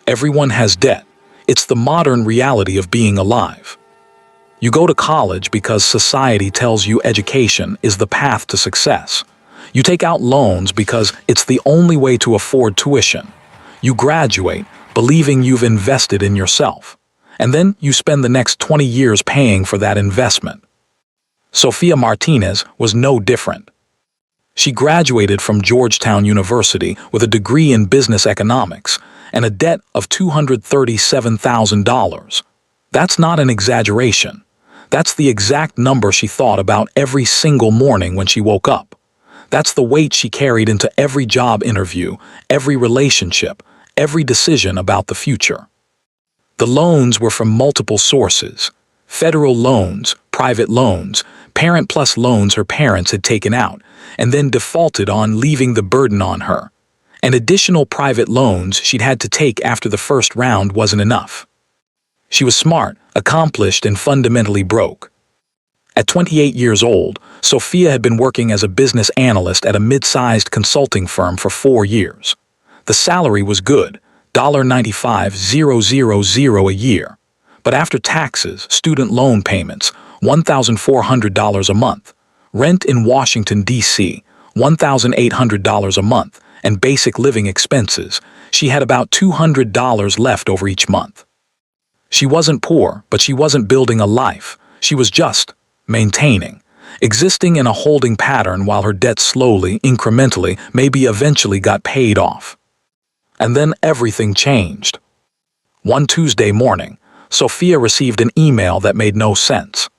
Everyone has debt. It's the modern reality of being alive. You go to college because society tells you education is the path to success. You take out loans because it's the only way to afford tuition. You graduate believing you've invested in yourself. And then you spend the next 20 years paying for that investment. Sofia Martinez was no different. She graduated from Georgetown University with a degree in business economics and a debt of $237,000. That's not an exaggeration. That's the exact number she thought about every single morning when she woke up. That's the weight she carried into every job interview, every relationship, every decision about the future. The loans were from multiple sources: federal loans, private loans, parent plus loans her parents had taken out and then defaulted on, leaving the burden on her. And additional private loans she'd had to take after the first round wasn't enough. She was smart, accomplished, and fundamentally broke. At 28 years old, Sofia had been working as a business analyst at a mid-sized consulting firm for 4 years. The salary was good, $95,000 a year. But after taxes, student loan payments, $1,400 a month, rent in Washington, D.C., $1,800 a month, and basic living expenses, she had about $200 left over each month. She wasn't poor, but she wasn't building a life. She was just maintaining, existing in a holding pattern while her debt slowly, incrementally, maybe eventually got paid off. And then everything changed. One Tuesday morning, Sofia received an email that made no sense.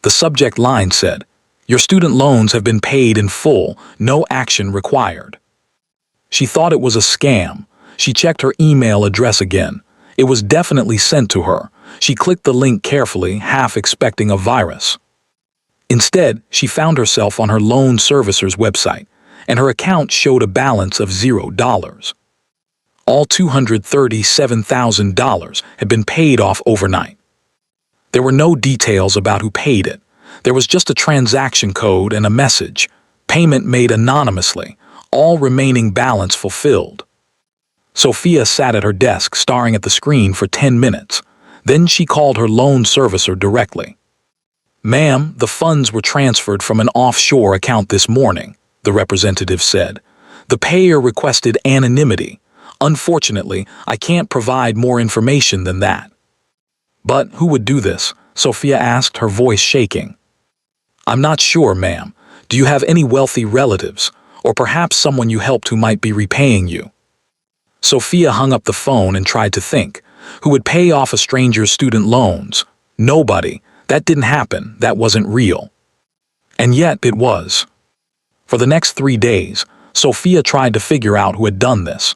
The subject line said, "Your student loans have been paid in full, no action required." She thought it was a scam. She checked her email address again. It was definitely sent to her. She clicked the link carefully, half expecting a virus. Instead, she found herself on her loan servicer's website, and her account showed a balance of $0. All $237,000 had been paid off overnight. There were no details about who paid it. There was just a transaction code and a message: payment made anonymously, all remaining balance fulfilled. Sofia sat at her desk staring at the screen for 10 minutes. Then she called her loan servicer directly. "Ma'am, the funds were transferred from an offshore account this morning," the representative said. "The payer requested anonymity. Unfortunately, I can't provide more information than that." "But who would do this?" Sofia asked, her voice shaking. "I'm not sure, ma'am. Do you have any wealthy relatives, or perhaps someone you helped who might be repaying you?" Sofia hung up the phone and tried to think. Who would pay off a stranger's student loans? Nobody. That didn't happen. That wasn't real. And yet it was. For the next 3 days, Sofia tried to figure out who had done this.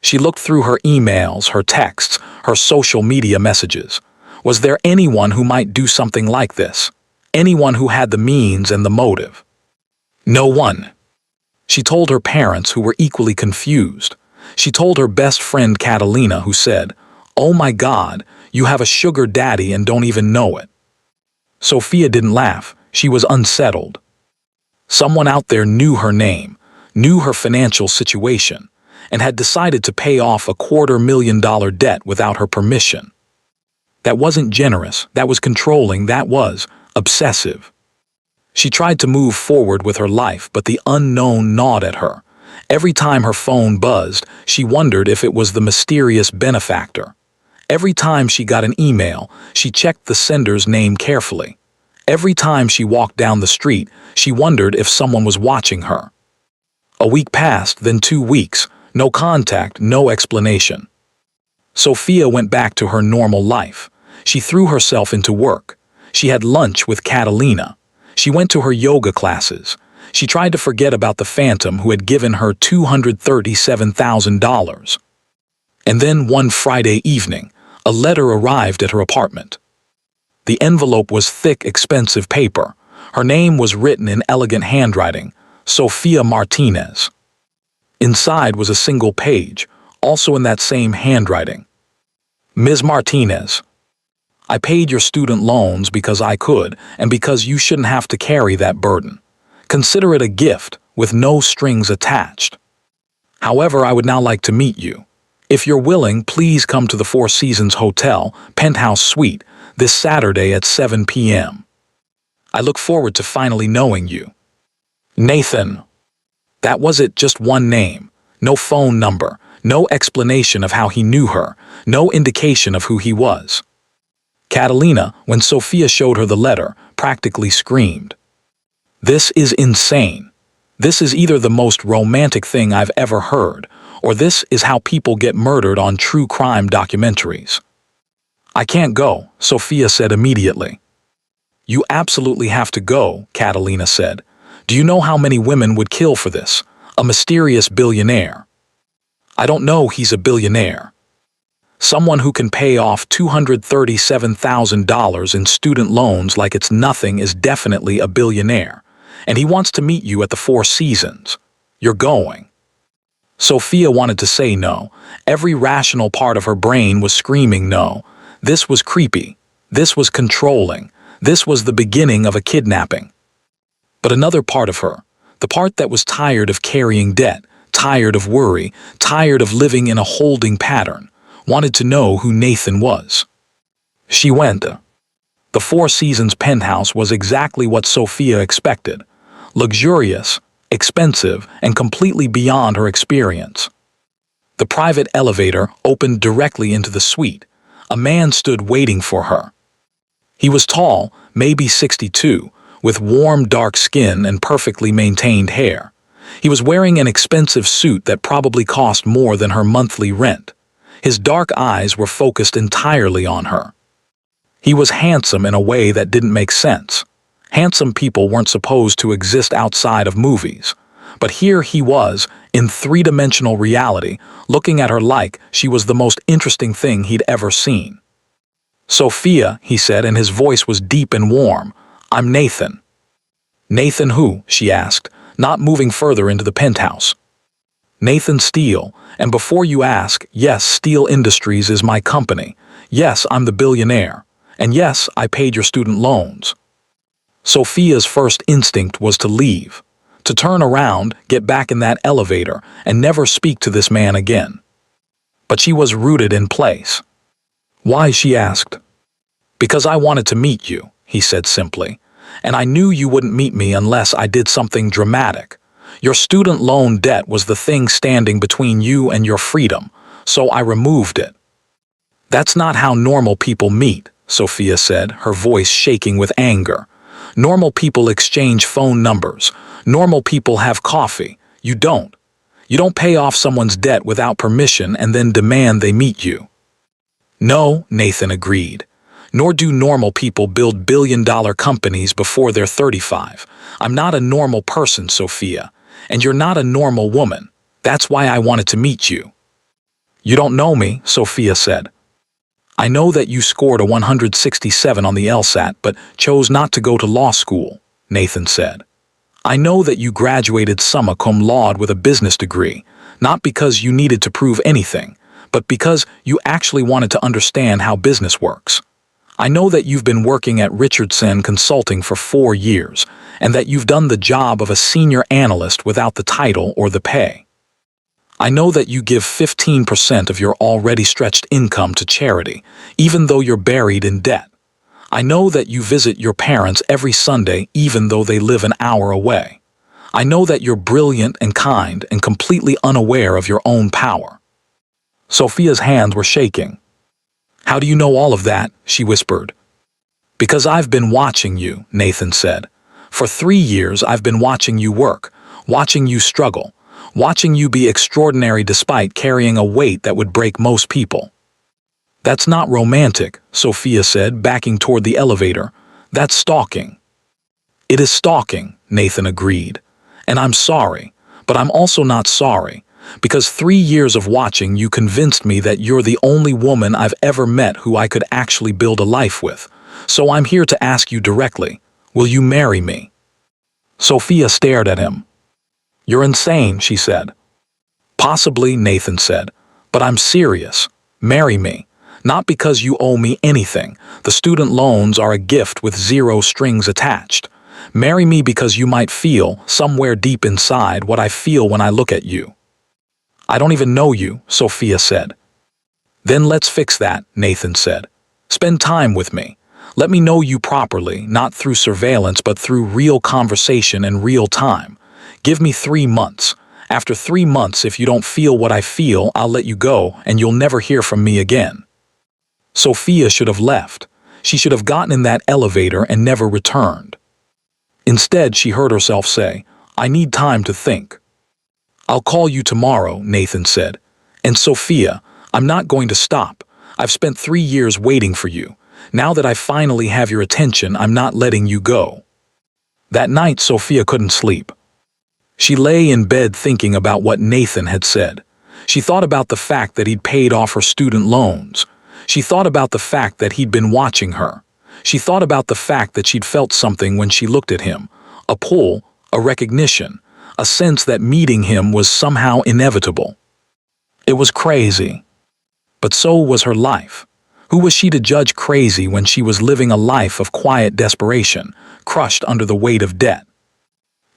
She looked through her emails, her texts, her social media messages. Was there anyone who might do something like this? Anyone who had the means and the motive? No one. She told her parents, who were equally confused. She told her best friend Catalina, who said, "Oh my God, you have a sugar daddy and don't even know it." Sofia didn't laugh. She was unsettled. Someone out there knew her name, knew her financial situation, and had decided to pay off a $250,000 debt without her permission. That wasn't generous, that was controlling, that was obsessive. She tried to move forward with her life, but the unknown gnawed at her. Every time her phone buzzed, she wondered if it was the mysterious benefactor. Every time she got an email, she checked the sender's name carefully. Every time she walked down the street, she wondered if someone was watching her. A week passed, then 2 weeks. No contact, no explanation. Sofia went back to her normal life. She threw herself into work. She had lunch with Catalina. She went to her yoga classes. She tried to forget about the phantom who had given her $237,000. And then one Friday evening, a letter arrived at her apartment. The envelope was thick, expensive paper. Her name was written in elegant handwriting: Sofia Martinez. Inside was a single page, also in that same handwriting. "Ms. Martinez, I paid your student loans because I could, and because you shouldn't have to carry that burden. Consider it a gift with no strings attached. However, I would now like to meet you. If you're willing, please come to the Four Seasons Hotel, Penthouse Suite, this Saturday at 7 p.m. I look forward to finally knowing you. Nathan. That was it, just one name. No phone number, no explanation of how he knew her, no indication of who he was. Catalina, when Sophia showed her the letter, practically screamed. This is insane. This is either the most romantic thing I've ever heard, or this is how people get murdered on true crime documentaries. I can't go, Sophia said immediately. You absolutely have to go, Catalina said. Do you know how many women would kill for this? A mysterious billionaire. I don't know he's a billionaire. Someone who can pay off $237,000 in student loans like it's nothing is definitely a billionaire. And he wants to meet you at the Four Seasons. You're going. Sophia wanted to say no. Every rational part of her brain was screaming no. This was creepy. This was controlling. This was the beginning of a kidnapping. But another part of her, the part that was tired of carrying debt, tired of worry, tired of living in a holding pattern, wanted to know who Nathan was. She went. The Four Seasons penthouse was exactly what Sophia expected. Luxurious, expensive, and completely beyond her experience. The private elevator opened directly into the suite. A man stood waiting for her. He was tall, maybe 62, with warm dark skin and perfectly maintained hair. He was wearing an expensive suit that probably cost more than her monthly rent. His dark eyes were focused entirely on her. He was handsome in a way that didn't make sense. Handsome people weren't supposed to exist outside of movies. But here he was, in three-dimensional reality, looking at her like she was the most interesting thing he'd ever seen. Sophia, he said, and his voice was deep and warm. I'm Nathan. Nathan who? She asked, not moving further into the penthouse. Nathan Steele, and before you ask, yes, Steele Industries is my company. Yes, I'm the billionaire. And yes, I paid your student loans. Sophia's first instinct was to leave, to turn around, get back in that elevator, and never speak to this man again. But she was rooted in place. Why? She asked. Because I wanted to meet you, he said simply, and I knew you wouldn't meet me unless I did something dramatic. Your student loan debt was the thing standing between you and your freedom, so I removed it. That's not how normal people meet, Sophia said, her voice shaking with anger. Normal people exchange phone numbers. Normal people have coffee. You don't. You don't pay off someone's debt without permission and then demand they meet you. No, Nathan agreed. Nor do normal people build billion-dollar companies before they're 35. I'm not a normal person, Sophia. And you're not a normal woman. That's why I wanted to meet you. You don't know me, Sophia said. I know that you scored a 167 on the LSAT but chose not to go to law school, Nathan said. I know that you graduated summa cum laude with a business degree, not because you needed to prove anything, but because you actually wanted to understand how business works. I know that you've been working at Richardson Consulting for 4 years, and that you've done the job of a senior analyst without the title or the pay. I know that you give 15% of your already stretched income to charity, even though you're buried in debt. I know that you visit your parents every Sunday even though they live an hour away. I know that you're brilliant and kind and completely unaware of your own power. Sophia's hands were shaking. How do you know all of that? She whispered. Because I've been watching you, Nathan said. For 3 years I've been watching you work, watching you struggle, watching you be extraordinary despite carrying a weight that would break most people. That's not romantic, Sophia said, backing toward the elevator. That's stalking. It is stalking, Nathan agreed. And I'm sorry, but I'm also not sorry, because 3 years of watching you convinced me that you're the only woman I've ever met who I could actually build a life with. So I'm here to ask you directly, will you marry me? Sophia stared at him. You're insane, she said. Possibly, Nathan said, but I'm serious. Marry me. Not because you owe me anything. The student loans are a gift with 0 strings attached. Marry me because you might feel, somewhere deep inside, what I feel when I look at you. I don't even know you, Sophia said. Then let's fix that, Nathan said. Spend time with me. Let me know you properly, not through surveillance but through real conversation and real time. Give me 3 months. After 3 months, if you don't feel what I feel, I'll let you go and you'll never hear from me again. Sophia should have left. She should have gotten in that elevator and never returned. Instead, she heard herself say, I need time to think. I'll call you tomorrow, Nathan said. And Sophia, I'm not going to stop. I've spent 3 years waiting for you. Now that I finally have your attention, I'm not letting you go. That night, Sophia couldn't sleep. She lay in bed thinking about what Nathan had said. She thought about the fact that he'd paid off her student loans. She thought about the fact that he'd been watching her. She thought about the fact that she'd felt something when she looked at him. A pull, a recognition, a sense that meeting him was somehow inevitable. It was crazy. But so was her life. Who was she to judge crazy when she was living a life of quiet desperation, crushed under the weight of debt?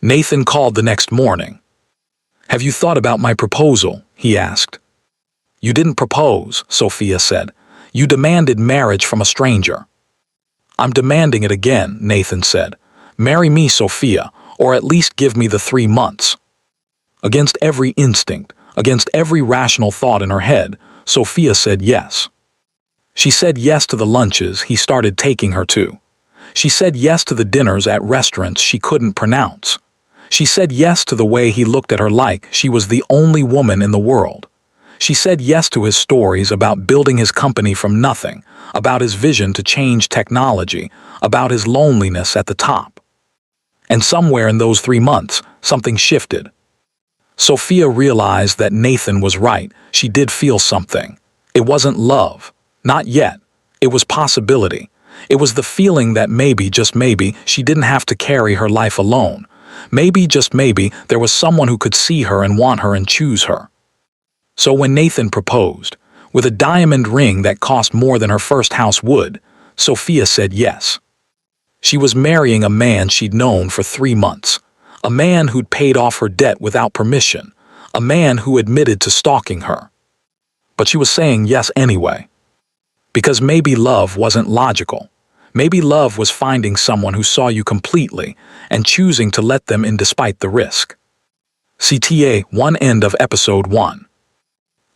Nathan called the next morning. Have you thought about my proposal? He asked. You didn't propose, Sophia said. You demanded marriage from a stranger. I'm demanding it again, Nathan said. Marry me, Sophia, or at least give me the 3 months. Against every instinct, against every rational thought in her head, Sophia said yes. She said yes to the lunches he started taking her to. She said yes to the dinners at restaurants she couldn't pronounce. She said yes to the way he looked at her like she was the only woman in the world. She said yes to his stories about building his company from nothing, about his vision to change technology, about his loneliness at the top. And somewhere in those 3 months, something shifted. Sophia realized that Nathan was right. She did feel something. It wasn't love. Not yet. It was possibility. It was the feeling that maybe, just maybe, she didn't have to carry her life alone. Maybe, just maybe, there was someone who could see her and want her and choose her. So when Nathan proposed, with a diamond ring that cost more than her first house would, Sophia said yes. She was marrying a man she'd known for 3 months, a man who'd paid off her debt without permission, a man who admitted to stalking her. But she was saying yes anyway. Because maybe love wasn't logical. Maybe love was finding someone who saw you completely and choosing to let them in despite the risk. CTA 1 end of episode 1.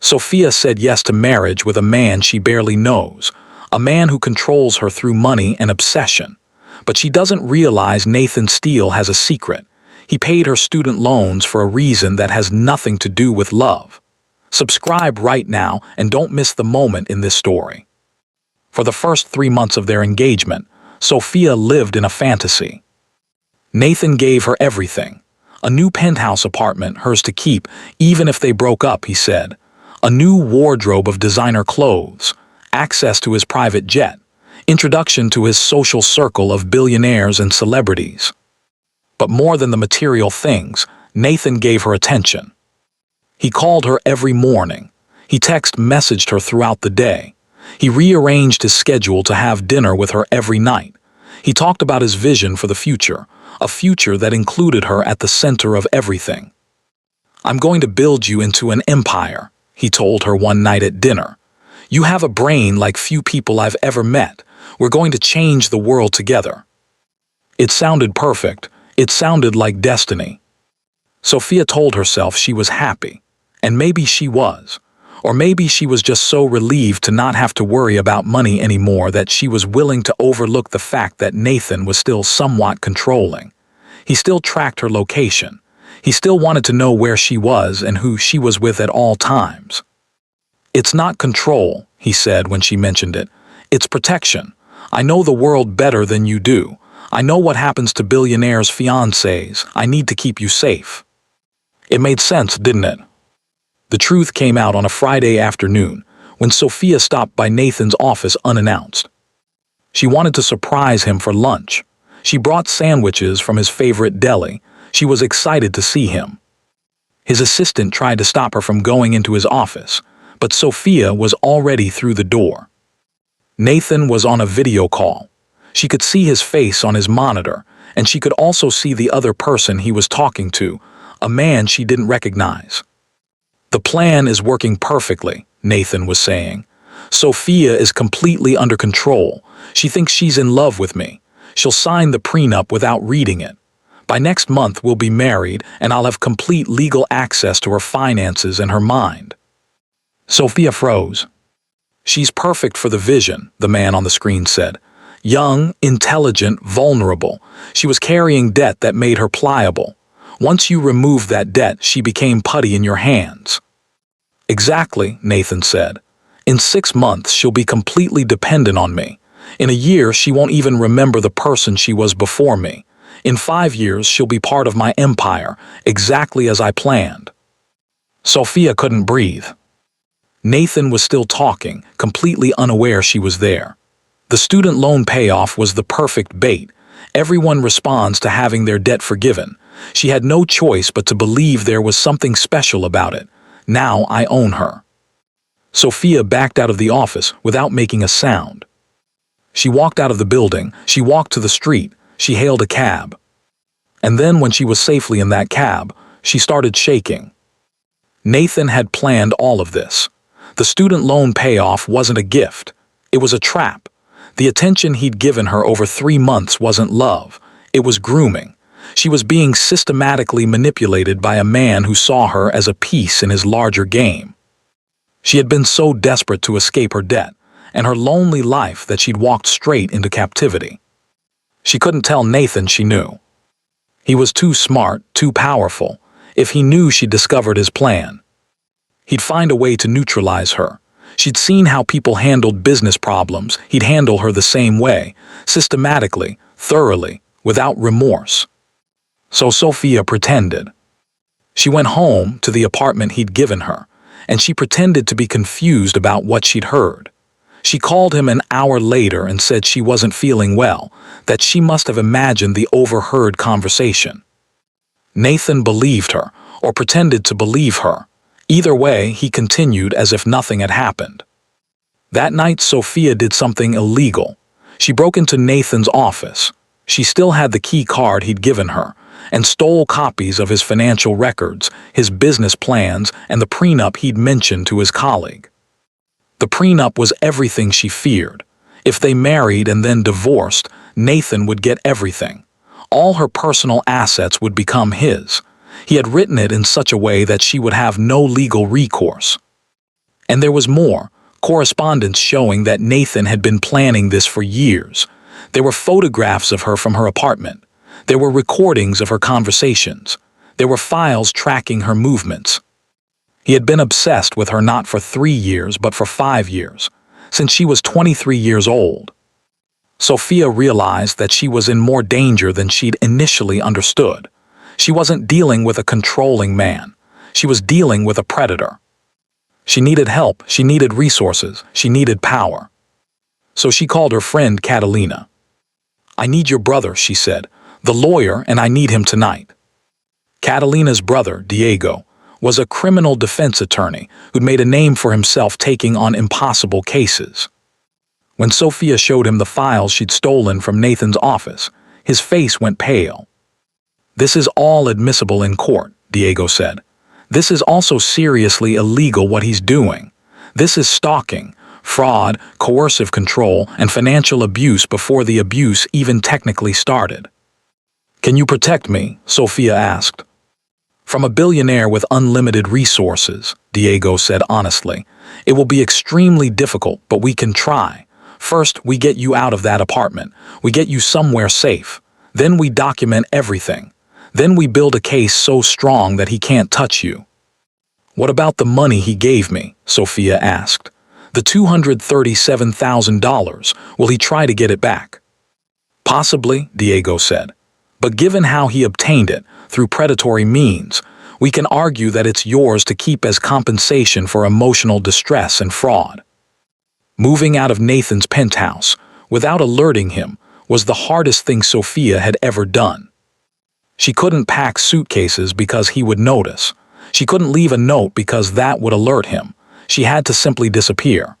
Sophia said yes to marriage with a man she barely knows, a man who controls her through money and obsession. But she doesn't realize Nathan Steele has a secret. He paid her student loans for a reason that has nothing to do with love. Subscribe right now and don't miss the moment in this story. For the first 3 months of their engagement, Sophia lived in a fantasy. Nathan gave her everything. A new penthouse apartment, hers to keep, even if they broke up, he said. A new wardrobe of designer clothes, access to his private jet, introduction to his social circle of billionaires and celebrities. But more than the material things, Nathan gave her attention. He called her every morning. He text-messaged her throughout the day. He rearranged his schedule to have dinner with her every night. He talked about his vision for the future, a future that included her at the center of everything. I'm going to build you into an empire, he told her one night at dinner. You have a brain like few people I've ever met. We're going to change the world together. It sounded perfect. It sounded like destiny. Sophia told herself she was happy, and maybe she was. Or maybe she was just so relieved to not have to worry about money anymore that she was willing to overlook the fact that Nathan was still somewhat controlling. He still tracked her location. He still wanted to know where she was and who she was with at all times. It's not control, he said when she mentioned it. It's protection. I know the world better than you do. I know what happens to billionaires' fiancés. I need to keep you safe. It made sense, didn't it? The truth came out on a Friday afternoon when Sophia stopped by Nathan's office unannounced. She wanted to surprise him for lunch. She brought sandwiches from his favorite deli. She was excited to see him. His assistant tried to stop her from going into his office, but Sophia was already through the door. Nathan was on a video call. She could see his face on his monitor, and she could also see the other person he was talking to, a man she didn't recognize. The plan is working perfectly, Nathan was saying. Sophia is completely under control. She thinks she's in love with me. She'll sign the prenup without reading it. By next month, we'll be married, and I'll have complete legal access to her finances and her mind. Sophia froze. She's perfect for the vision, the man on the screen said. Young, intelligent, vulnerable. She was carrying debt that made her pliable. Once you removed that debt, she became putty in your hands. Exactly, Nathan said. In 6 months, she'll be completely dependent on me. In a year, she won't even remember the person she was before me. In 5 years, she'll be part of my empire, exactly as I planned. Sophia couldn't breathe. Nathan was still talking, completely unaware she was there. The student loan payoff was the perfect bait. Everyone responds to having their debt forgiven. She had no choice but to believe there was something special about it. Now I own her. Sophia backed out of the office without making a sound. She walked out of the building, she walked to the street, she hailed a cab. And then when she was safely in that cab, she started shaking. Nathan had planned all of this. The student loan payoff wasn't a gift. It was a trap. The attention he'd given her over 3 months wasn't love. It was grooming. She was being systematically manipulated by a man who saw her as a piece in his larger game. She had been so desperate to escape her debt and her lonely life that she'd walked straight into captivity. She couldn't tell Nathan she knew. He was too smart, too powerful. If he knew she'd discovered his plan, he'd find a way to neutralize her. She'd seen how people handled business problems. He'd handle her the same way, systematically, thoroughly, without remorse. So Sophia pretended. She went home to the apartment he'd given her, and she pretended to be confused about what she'd heard. She called him an hour later and said she wasn't feeling well, that she must have imagined the overheard conversation. Nathan believed her, or pretended to believe her. Either way, he continued as if nothing had happened. That night, Sophia did something illegal. She broke into Nathan's office. She still had the key card he'd given her, and stole copies of his financial records, his business plans, and the prenup he'd mentioned to his colleague. The prenup was everything she feared. If they married and then divorced, Nathan would get everything. All her personal assets would become his. He had written it in such a way that she would have no legal recourse. And there was more, correspondence showing that Nathan had been planning this for years. There were photographs of her from her apartment. There were recordings of her conversations. There were files tracking her movements. He had been obsessed with her not for 3 years, but for 5 years, since she was 23 years old. Sophia realized that she was in more danger than she'd initially understood. She wasn't dealing with a controlling man. She was dealing with a predator. She needed help, she needed resources, she needed power. So she called her friend Catalina. "I need your brother," she said, "the lawyer, and I need him tonight." Catalina's brother, Diego, was a criminal defense attorney who'd made a name for himself taking on impossible cases. When Sophia showed him the files she'd stolen from Nathan's office, his face went pale. "This is all admissible in court," Diego said. "This is also seriously illegal what he's doing. This is stalking, fraud, coercive control, and financial abuse before the abuse even technically started." "Can you protect me?" Sophia asked. "From a billionaire with unlimited resources," Diego said honestly. "It will be extremely difficult, but we can try. First, we get you out of that apartment. We get you somewhere safe. Then we document everything. Then we build a case so strong that he can't touch you." "What about the money he gave me?" Sophia asked. "The $237,000, will he try to get it back?" "Possibly," Diego said. "But given how he obtained it, through predatory means, we can argue that it's yours to keep as compensation for emotional distress and fraud." Moving out of Nathan's penthouse, without alerting him, was the hardest thing Sophia had ever done. She couldn't pack suitcases because he would notice. She couldn't leave a note because that would alert him. She had to simply disappear.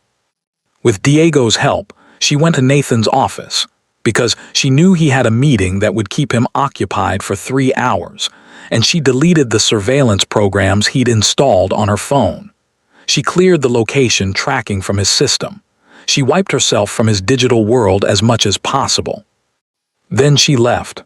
With Diego's help, she went to Nathan's office, because she knew he had a meeting that would keep him occupied for 3 hours, and she deleted the surveillance programs he'd installed on her phone. She cleared the location tracking from his system. She wiped herself from his digital world as much as possible. Then she left.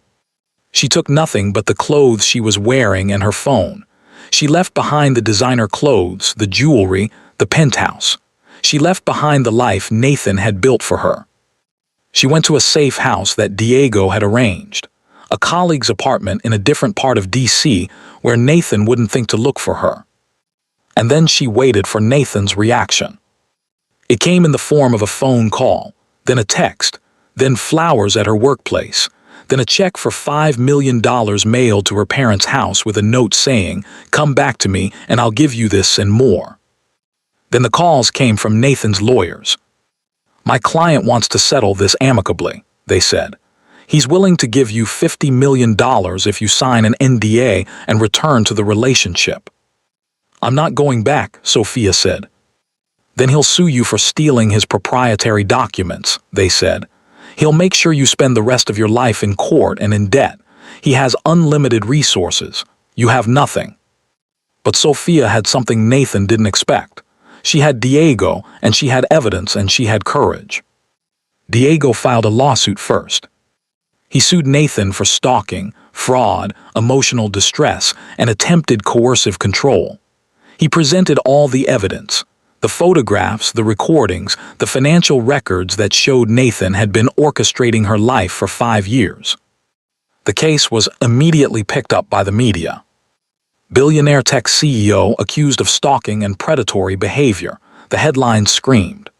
She took nothing but the clothes she was wearing and her phone. She left behind the designer clothes, the jewelry, the penthouse. She left behind the life Nathan had built for her. She went to a safe house that Diego had arranged, a colleague's apartment in a different part of D.C. where Nathan wouldn't think to look for her. And then she waited for Nathan's reaction. It came in the form of a phone call, then a text, then flowers at her workplace, then a check for $5 million mailed to her parents' house with a note saying, "Come back to me and I'll give you this and more." Then the calls came from Nathan's lawyers. "My client wants to settle this amicably," they said. "He's willing to give you $50 million if you sign an NDA and return to the relationship." "I'm not going back," Sophia said. "Then he'll sue you for stealing his proprietary documents," they said. "He'll make sure you spend the rest of your life in court and in debt. He has unlimited resources. You have nothing." But Sophia had something Nathan didn't expect. She had Diego, and she had evidence, and she had courage. Diego filed a lawsuit first. He sued Nathan for stalking, fraud, emotional distress, and attempted coercive control. He presented all the evidence, the photographs, the recordings, the financial records that showed Nathan had been orchestrating her life for 5 years. The case was immediately picked up by the media. Billionaire tech CEO accused of stalking and predatory behavior, the headlines screamed.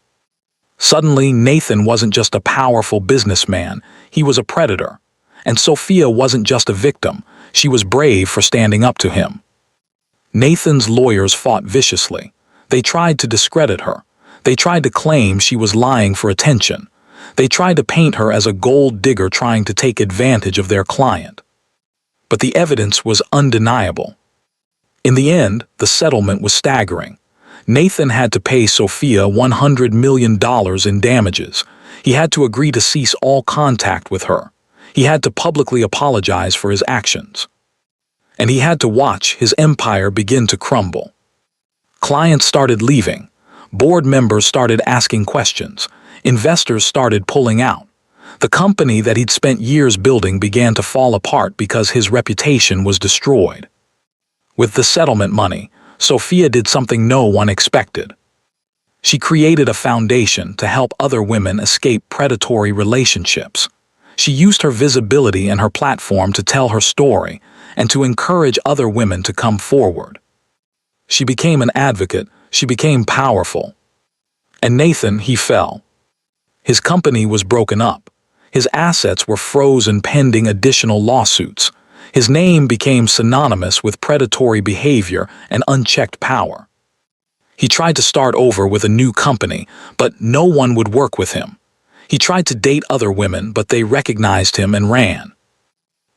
Suddenly, Nathan wasn't just a powerful businessman, he was a predator. And Sophia wasn't just a victim, she was brave for standing up to him. Nathan's lawyers fought viciously. They tried to discredit her. They tried to claim she was lying for attention. They tried to paint her as a gold digger trying to take advantage of their client. But the evidence was undeniable. In the end, the settlement was staggering. Nathan had to pay Sophia $100 million in damages. He had to agree to cease all contact with her. He had to publicly apologize for his actions. And he had to watch his empire begin to crumble. Clients started leaving. Board members started asking questions. Investors started pulling out. The company that he'd spent years building began to fall apart because his reputation was destroyed. With the settlement money, Sophia did something no one expected. She created a foundation to help other women escape predatory relationships. She used her visibility and her platform to tell her story and to encourage other women to come forward. She became an advocate, she became powerful. And Nathan, he fell. His company was broken up. His assets were frozen pending additional lawsuits. His name became synonymous with predatory behavior and unchecked power. He tried to start over with a new company, but no one would work with him. He tried to date other women, but they recognized him and ran.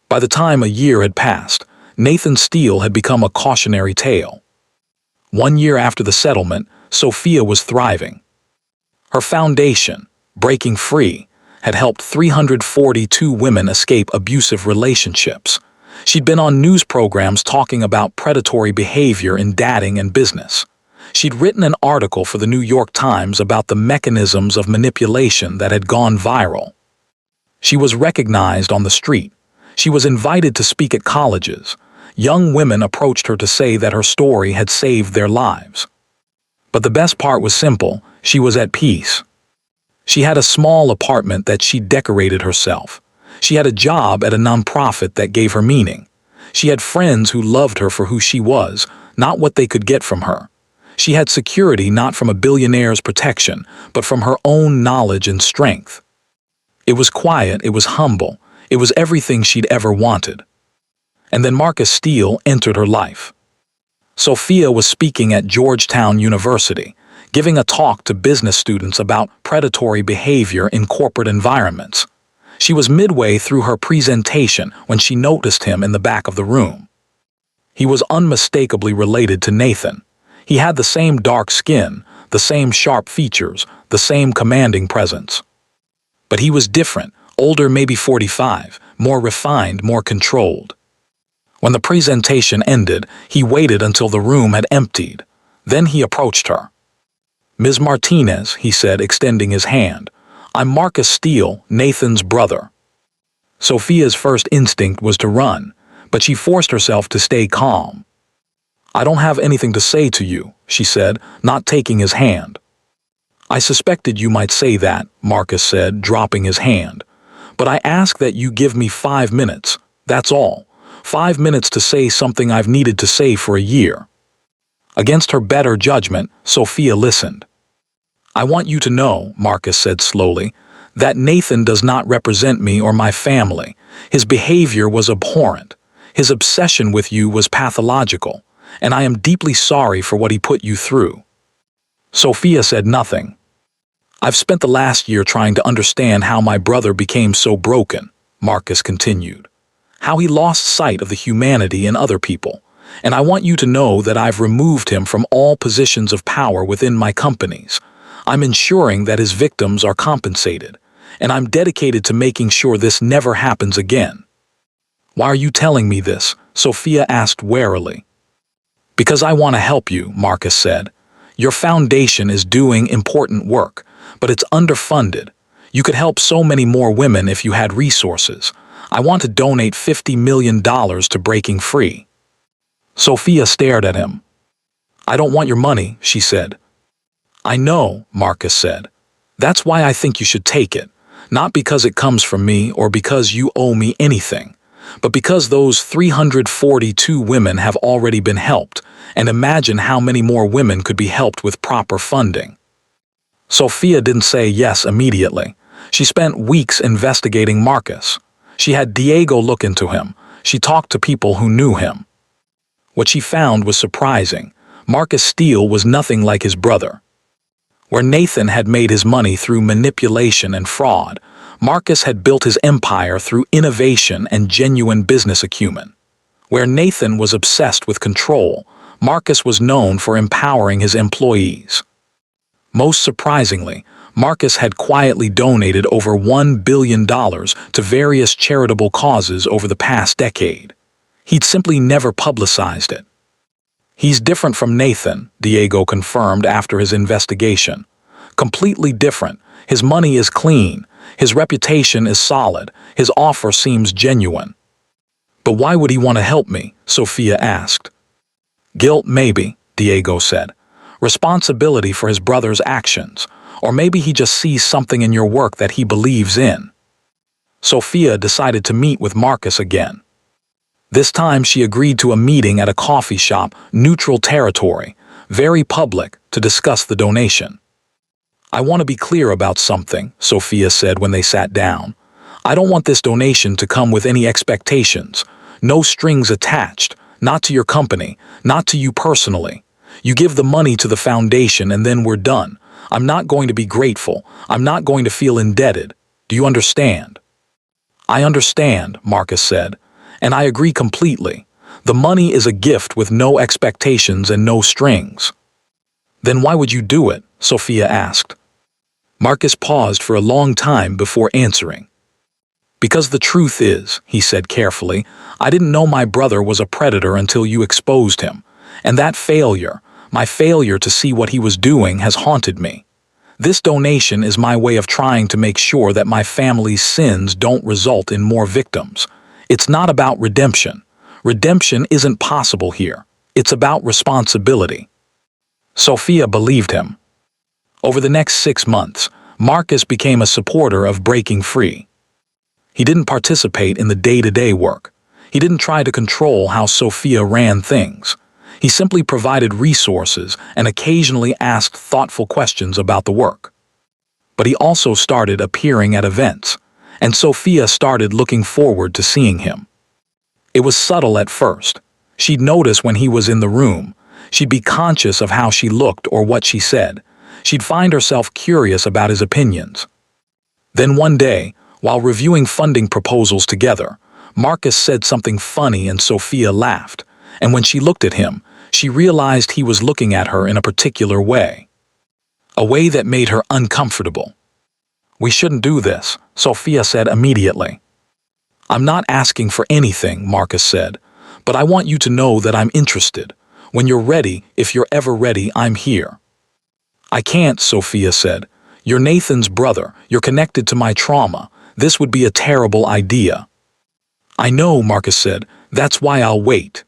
By the time a year had passed, Nathan Steele had become a cautionary tale. 1 year after the settlement, Sophia was thriving. Her foundation, Breaking Free, had helped 342 women escape abusive relationships. She'd been on news programs talking about predatory behavior in dating and business. She'd written an article for the New York Times about the mechanisms of manipulation that had gone viral. She was recognized on the street. She was invited to speak at colleges. Young women approached her to say that her story had saved their lives. But the best part was simple: she was at peace. She had a small apartment that she decorated herself. She had a job at a nonprofit that gave her meaning. She had friends who loved her for who she was, not what they could get from her. She had security not from a billionaire's protection, but from her own knowledge and strength. It was quiet, it was humble, it was everything she'd ever wanted. And then Marcus Steele entered her life. Sophia was speaking at Georgetown University, giving a talk to business students about predatory behavior in corporate environments. She was midway through her presentation when she noticed him in the back of the room. He was unmistakably related to Nathan. He had the same dark skin, the same sharp features, the same commanding presence. But he was different, older, maybe 45, more refined, more controlled. When the presentation ended, he waited until the room had emptied. Then he approached her. "Ms. Martinez," he said, extending his hand. "I'm Marcus Steele, Nathan's brother." Sophia's first instinct was to run, but she forced herself to stay calm. "I don't have anything to say to you," she said, not taking his hand. "I suspected you might say that," Marcus said, dropping his hand. "But I ask that you give me 5 minutes, that's all. 5 minutes to say something I've needed to say for a year." Against her better judgment, Sophia listened. "I want you to know," Marcus said slowly, "that Nathan does not represent me or my family. His behavior was abhorrent. His obsession with you was pathological, and I am deeply sorry for what he put you through." Sophia said nothing. "I've spent the last year trying to understand how my brother became so broken," Marcus continued. "How he lost sight of the humanity in other people. And I want you to know that I've removed him from all positions of power within my companies. I'm ensuring that his victims are compensated, and I'm dedicated to making sure this never happens again." "Why are you telling me this?" Sophia asked warily. "Because I want to help you," Marcus said. "Your foundation is doing important work, but it's underfunded. You could help so many more women if you had resources. I want to donate $50 million to Breaking Free." Sophia stared at him. "I don't want your money," she said. "I know," Marcus said. "That's why I think you should take it. Not because it comes from me or because you owe me anything, but because those 342 women have already been helped, and imagine how many more women could be helped with proper funding." Sophia didn't say yes immediately. She spent weeks investigating Marcus. She had Diego look into him. She talked to people who knew him. What she found was surprising. Marcus Steele was nothing like his brother. Where Nathan had made his money through manipulation and fraud, Marcus had built his empire through innovation and genuine business acumen. Where Nathan was obsessed with control, Marcus was known for empowering his employees. Most surprisingly, Marcus had quietly donated over $1 billion to various charitable causes over the past decade. He'd simply never publicized it. "He's different from Nathan," Diego confirmed after his investigation. "Completely different. His money is clean. His reputation is solid. His offer seems genuine." "But why would he want to help me?" Sophia asked. "Guilt, maybe," Diego said. "Responsibility for his brother's actions. Or maybe he just sees something in your work that he believes in." Sophia decided to meet with Marcus again. This time she agreed to a meeting at a coffee shop, neutral territory, very public, to discuss the donation. "I want to be clear about something," Sophia said when they sat down. "I don't want this donation to come with any expectations. No strings attached, not to your company, not to you personally. You give the money to the foundation and then we're done. I'm not going to be grateful. I'm not going to feel indebted. Do you understand?" "I understand," Marcus said. "And I agree completely. The money is a gift with no expectations and no strings." "Then why would you do it?" Sophia asked. Marcus paused for a long time before answering. "Because the truth is," he said carefully, "I didn't know my brother was a predator until you exposed him. And that failure, my failure to see what he was doing, has haunted me. This donation is my way of trying to make sure that my family's sins don't result in more victims. It's not about redemption. Redemption isn't possible here. It's about responsibility." Sophia believed him. Over the next 6 months, Marcus became a supporter of Breaking Free. He didn't participate in the day-to-day work. He didn't try to control how Sophia ran things. He simply provided resources and occasionally asked thoughtful questions about the work. But he also started appearing at events, and Sophia started looking forward to seeing him. It was subtle at first. She'd notice when he was in the room. She'd be conscious of how she looked or what she said. She'd find herself curious about his opinions. Then one day, while reviewing funding proposals together, Marcus said something funny and Sophia laughed, and when she looked at him, she realized he was looking at her in a particular way. A way that made her uncomfortable. "We shouldn't do this," Sophia said immediately. "I'm not asking for anything," Marcus said, "but I want you to know that I'm interested. When you're ready, if you're ever ready, I'm here." I can't, Sophia said. You're Nathan's brother. You're connected to my trauma. This would be a terrible idea. I know, Marcus said. That's why I'll wait.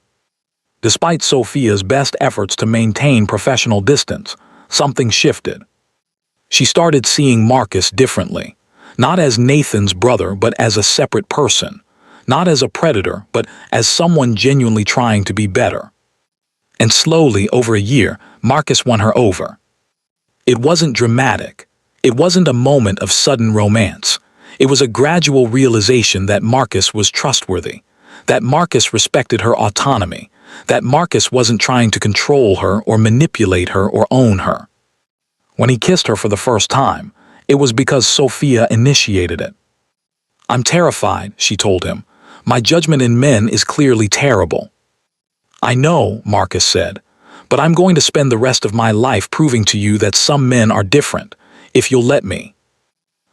Despite Sophia's best efforts to maintain professional distance, something shifted. She started seeing Marcus differently, not as Nathan's brother but as a separate person, not as a predator but as someone genuinely trying to be better. And slowly, over a year, Marcus won her over. It wasn't dramatic. It wasn't a moment of sudden romance. It was a gradual realization that Marcus was trustworthy, that Marcus respected her autonomy, that Marcus wasn't trying to control her or manipulate her or own her. When he kissed her for the first time, it was because Sophia initiated it. I'm terrified, she told him. My judgment in men is clearly terrible. I know, Marcus said, but I'm going to spend the rest of my life proving to you that some men are different, if you'll let me.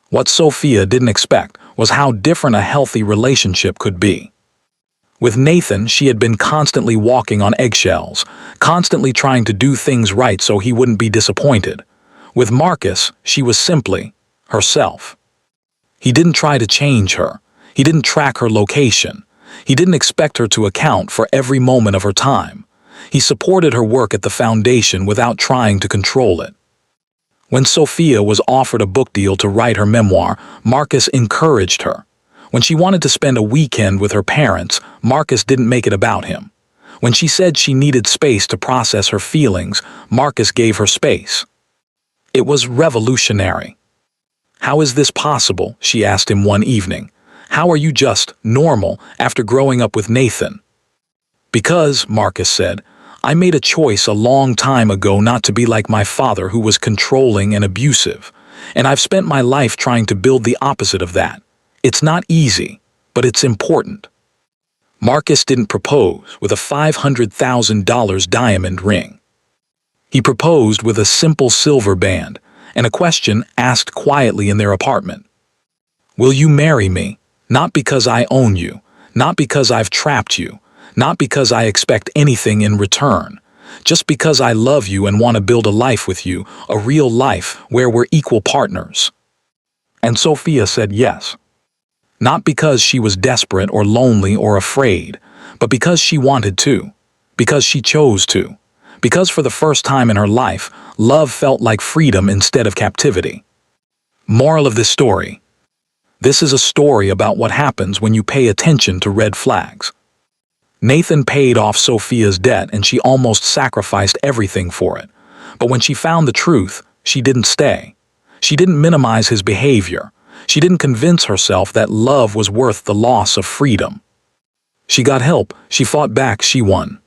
What Sophia didn't expect was how different a healthy relationship could be. With Nathan, she had been constantly walking on eggshells, constantly trying to do things right so he wouldn't be disappointed. With Marcus, she was simply herself. He didn't try to change her. He didn't track her location. He didn't expect her to account for every moment of her time. He supported her work at the foundation without trying to control it. When Sophia was offered a book deal to write her memoir, Marcus encouraged her. When she wanted to spend a weekend with her parents, Marcus didn't make it about him. When she said she needed space to process her feelings, Marcus gave her space. It was revolutionary. How is this possible? She asked him one evening. How are you just normal after growing up with Nathan? Because, Marcus said, I made a choice a long time ago not to be like my father who was controlling and abusive, and I've spent my life trying to build the opposite of that. It's not easy, but it's important. Marcus didn't propose with a $500,000 diamond ring. He proposed with a simple silver band and a question asked quietly in their apartment. Will you marry me? Not because I own you, not because I've trapped you, not because I expect anything in return, just because I love you and want to build a life with you, a real life where we're equal partners. And Sophia said yes. Not because she was desperate or lonely or afraid, but because she wanted to, because she chose to, because for the first time in her life, love felt like freedom instead of captivity. Moral of this story: this is a story about what happens when you pay attention to red flags. Nathan paid off Sophia's debt and she almost sacrificed everything for it. But when she found the truth, she didn't stay. She didn't minimize his behavior. She didn't convince herself that love was worth the loss of freedom. She got help, she fought back, she won.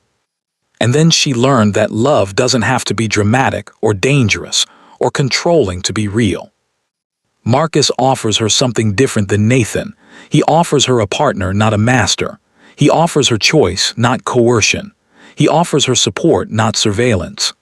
And then she learned that love doesn't have to be dramatic or dangerous or controlling to be real. Marcus offers her something different than Nathan. He offers her a partner, not a master. He offers her choice, not coercion. He offers her support, not surveillance.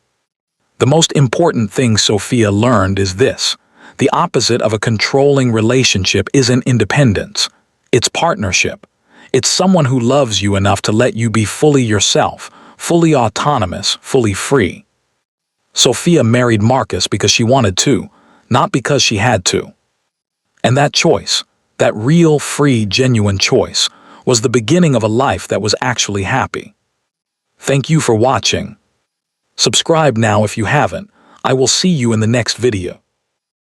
The most important thing Sophia learned is this: the opposite of a controlling relationship isn't independence. It's partnership. It's someone who loves you enough to let you be fully yourself, fully autonomous, fully free. Sophia married Marcus because she wanted to, not because she had to. And that choice, that real, free, genuine choice, was the beginning of a life that was actually happy. Thank you for watching. Subscribe now if you haven't. I will see you in the next video.